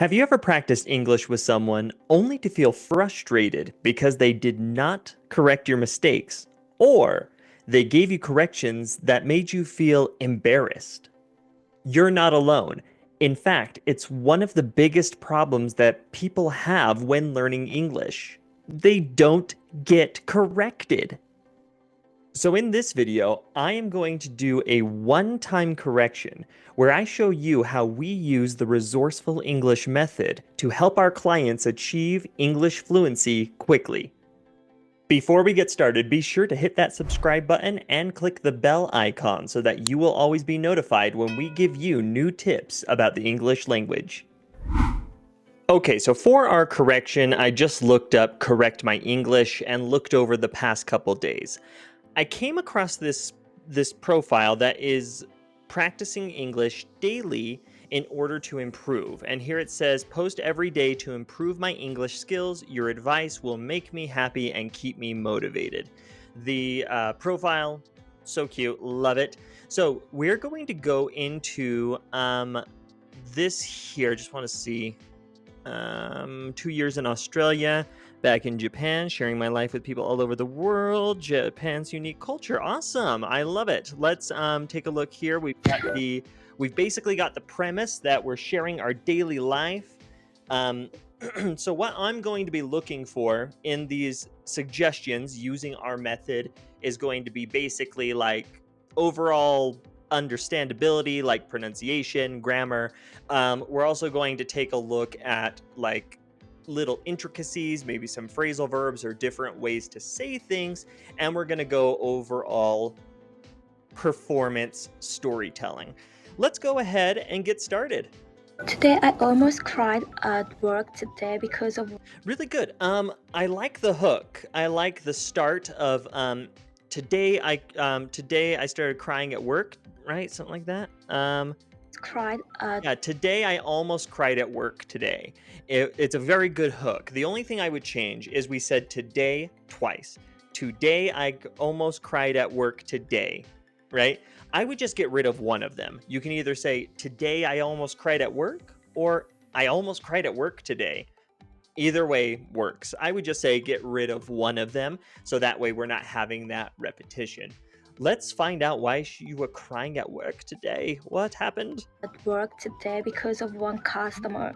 Have you ever practiced English with someone only to feel frustrated because they did not correct your mistakes, or they gave you corrections that made you feel embarrassed? You're not alone. In fact, it's one of the biggest problems that people have when learning English. They don't get corrected. So in this video, I am going to do a one-time correction where I show you how we use the Resourceful English Method to help our clients achieve English fluency quickly. Before we get started, be sure to hit that subscribe button and click the bell icon so that you will always be notified when we give you new tips about the English language. Okay, so for our correction, I just looked up Correct My English and looked over the past couple days. I came across this profile that is practicing English daily in order to improve. And here it says, post every day to improve my English skills. Your advice will make me happy and keep me motivated. The profile, so cute, love it. So we're going to go into this here. Just want to see 2 years in Australia, back in Japan, sharing my life with people all over the world, Japan's unique culture. Awesome. I love it. Let's take a look here. We've basically got the premise that we're sharing our daily life. So what I'm going to be looking for in these suggestions using our method is going to be basically like overall understandability, like pronunciation, grammar. We're also going to take a look at like little intricacies, maybe some phrasal verbs or different ways to say things. And we're going to go overall performance storytelling. Let's go ahead and get started. Today I almost cried at work today because of Really good. I like the hook. I like the start of today I started crying at work, right? Something like that. cried at Yeah, today I almost cried at work today. It's a very good hook. The only thing I would change is we said today twice. Today I almost cried at work today, right? I would just get rid of one of them. You can either say today I almost cried at work or I almost cried at work today. Either way works. I would just say get rid of one of them so that way we're not having that repetition. Let's find out why you were crying at work today. What happened? work today because of one customer.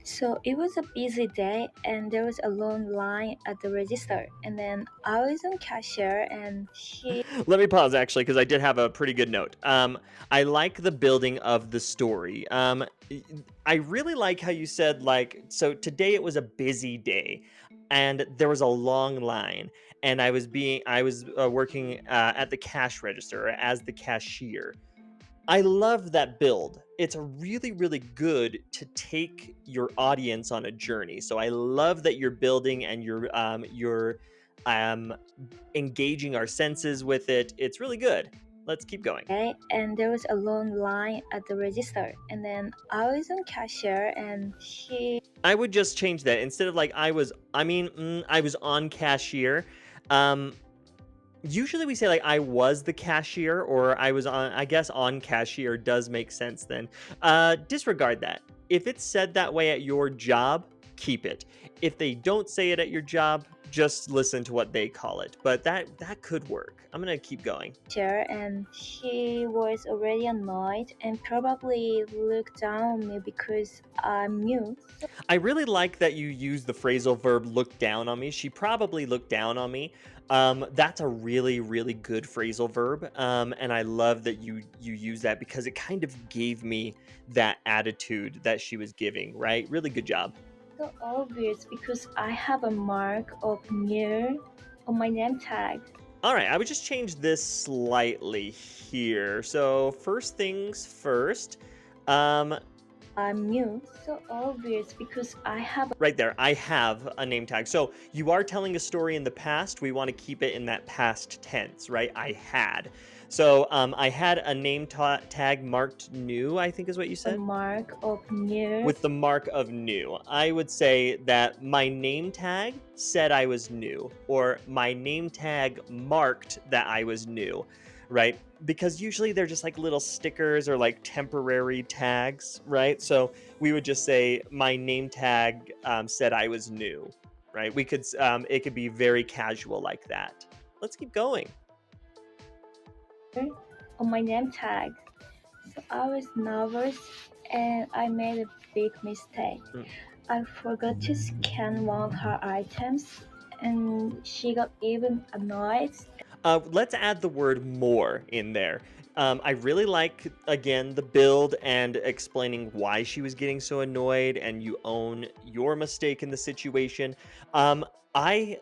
So it was a busy day and there was a long line at the register. And then I was on cashier and she Let me pause actually because I did have a pretty good note. I like the building of the story. I really like how you said like so today it was a busy day, and there was a long line, and I was working at the cash register as the cashier. I love that build. It's a really good to take your audience on a journey. So I love that you're building and you're um engaging our senses with it. It's really good. Let's keep going. and there was a long line at the register. And then I was on cashier and she I would just change that instead of like I was on cashier. Um Usually we say like I was the cashier or I was on, I guess on cashier does make sense then. Disregard that. If it's said that way at your job, keep it. If they don't say it at your job, just listen to what they call it. But that could work. I'm going to keep going. and she was already annoyed and probably looked down on me because I'm new. I really like that you use the phrasal verb look down on me. She probably looked down on me. That's a really good phrasal verb. And I love that you use that because it kind of gave me that attitude that she was giving, right? Really good job. So obvious because I have a mark of new on my name tag. All right, I would just change this slightly here. So first things first. Um, I'm new. So obvious because I have Right there, I have a name tag. So you are telling a story in the past. We want to keep it in that past tense, right? I had. So I had a name tag marked new, I think is what you a said. mark of new. With the mark of new. I would say that my name tag said I was new, or my name tag marked that I was new, right? Because usually they're just like little stickers or like temporary tags, right? So we would just say, my name tag said I was new, right? It could be very casual like that. Let's keep going. On my name tag. So I was nervous and I made a big mistake. Mm. I forgot to scan one of her items and she got even annoyed. Let's add the word more in there. I really like, again, the build and explaining why she was getting so annoyed, and you own your mistake in the situation. I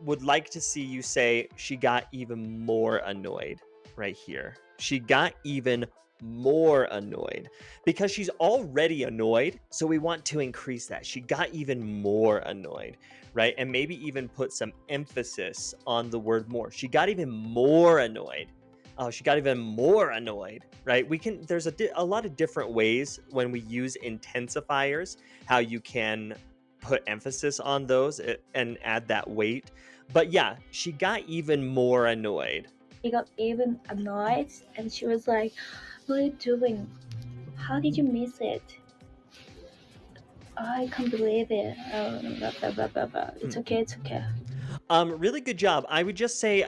would like to see you say she got even more annoyed right here. She got even more annoyed because she's already annoyed. So we want to increase that. She got even more annoyed, right? And maybe even put some emphasis on the word more. She got even more annoyed. Oh, she got even more annoyed, right? There's a lot of different ways when we use intensifiers, how you can put emphasis on those and add that weight. But yeah, she got even more annoyed. She got even annoyed and she was like, "What are you doing? How did you miss it? I can't believe it." Blah, blah, blah, blah, blah. It's okay, it's okay. Really good job. I would just say,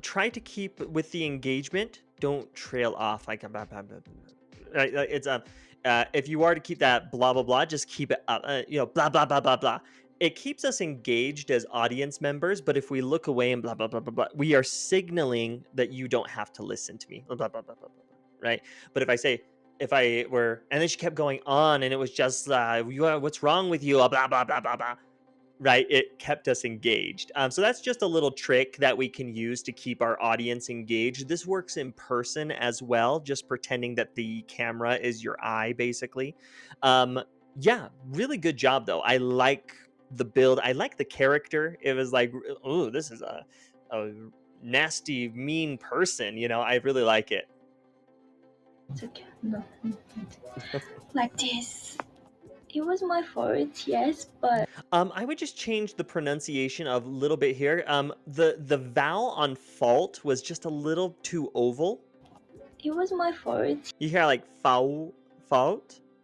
try to keep with the engagement. Don't trail off like a blah, blah, blah, blah. Right, it's if you are to keep that blah blah blah, just keep it up. Blah blah blah blah blah. It keeps us engaged as audience members, but if we look away and blah blah blah blah blah, we are signaling that you don't have to listen to me. Blah blah blah blah blah, blah, right? But if I were, and then she kept going on, and it was just, what's wrong with you? Blah blah blah blah blah. Right, it kept us engaged. So that's just a little trick that we can use to keep our audience engaged. This works in person as well, just pretending that the camera is your eye, basically. Yeah, really good job though. I like the build. I like the character. It was like, oh, this is a nasty, mean person. I really like it. It's okay. No. Like this. It was my fault, yes, but I would just change the pronunciation of a little bit here. The vowel on fault was just a little too oval. it was my fault. You hear like fault,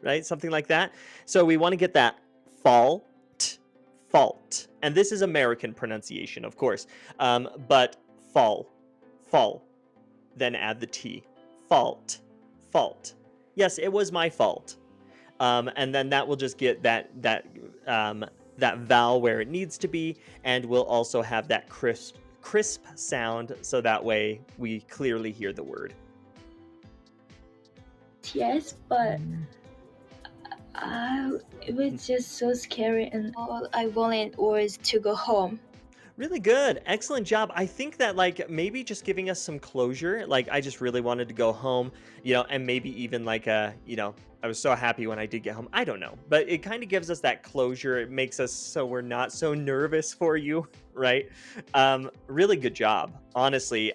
right? Something like that. So we want to get that fault, fault. And this is American pronunciation, of course. But fall. Then add the T. Fault. Yes, it was my fault. And then that will just get that vowel where it needs to be, and we'll also have that crisp sound, so that way we clearly hear the word. Yes, but it was just so scary, and all I wanted was to go home. Really good. Excellent job. I think that like maybe just giving us some closure, like I just really wanted to go home, and maybe even like I was so happy when I did get home. I don't know, but it kind of gives us that closure. It makes us so we're not so nervous for you, right? Really good job, honestly.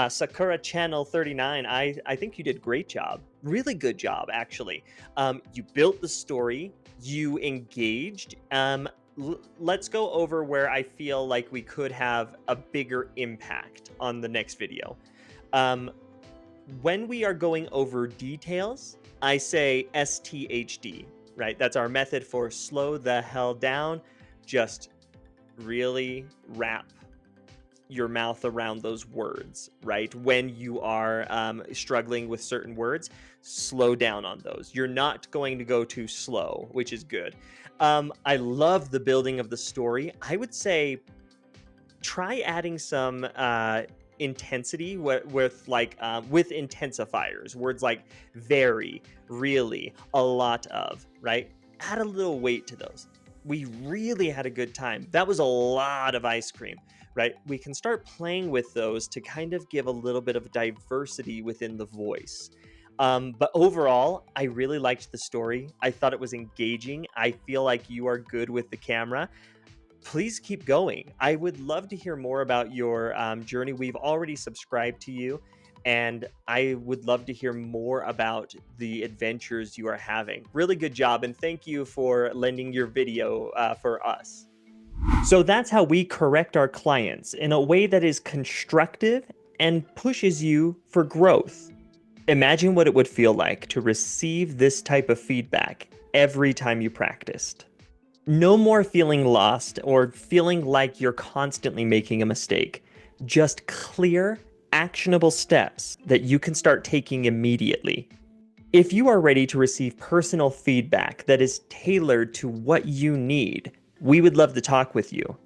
Sakura Channel 39, I think you did a great job. Really good job, actually. You built the story, you engaged. Let's go over where I feel like we could have a bigger impact on the next video. When we are going over details, I say STHD, right? That's our method for slow the hell down. Just really wrap your mouth around those words, right? When you are struggling with certain words, slow down on those. You're not going to go too slow, which is good. I love the building of the story. I would say try adding some intensity with intensifiers, words like very, really, a lot of, right? Add a little weight to those. We really had a good time. That was a lot of ice cream, right? We can start playing with those to kind of give a little bit of diversity within the voice. But overall, I really liked the story. I thought it was engaging. I feel like you are good with the camera. Please keep going. I would love to hear more about your journey. We've already subscribed to you, and I would love to hear more about the adventures you are having. Really good job, and thank you for lending your video for us. So that's how we correct our clients in a way that is constructive and pushes you for growth. Imagine what it would feel like to receive this type of feedback every time you practiced. No more feeling lost or feeling like you're constantly making a mistake. Just clear, actionable steps that you can start taking immediately. If you are ready to receive personal feedback that is tailored to what you need, we would love to talk with you.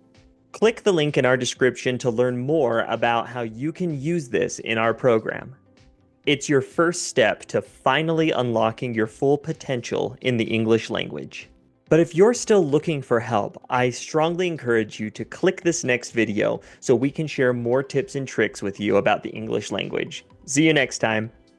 Click the link in our description to learn more about how you can use this in our program. It's your first step to finally unlocking your full potential in the English language. But if you're still looking for help, I strongly encourage you to click this next video so we can share more tips and tricks with you about the English language. See you next time.